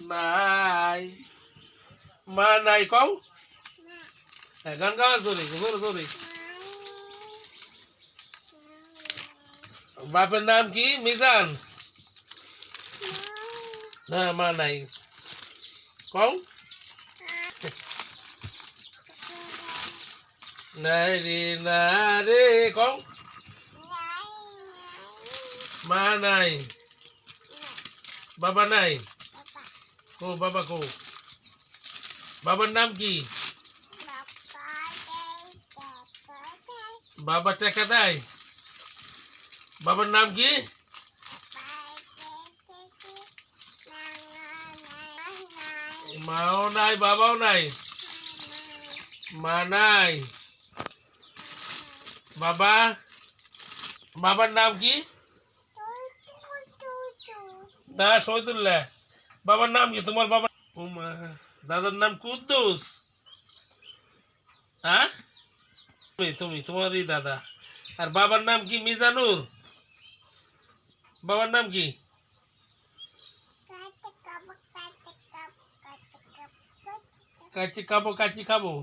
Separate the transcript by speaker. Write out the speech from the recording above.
Speaker 1: নাই মা নাই কও হ্যাঁ গান গাওয়া জোরে জোরে জোরে বাপের নাম কি মিজান না মা নাই কও নাই রে না রে কও মা নাই বাবা নাই কো বাবা কো বাবার নাম কি বাবা টাকা দেয় বাবার নাম কি মাও নাই বাবাও নাই মা নাই বাবা বাবার নাম কি না শহীদুল্লাহ বাবার নাম কি তোমার বাবা দাদার নাম কুদ্দুস হ্যাঁ তুমি তোমারই দাদা আর বাবার নাম কি মিজানুর বাবার নাম কি কাচি খাবো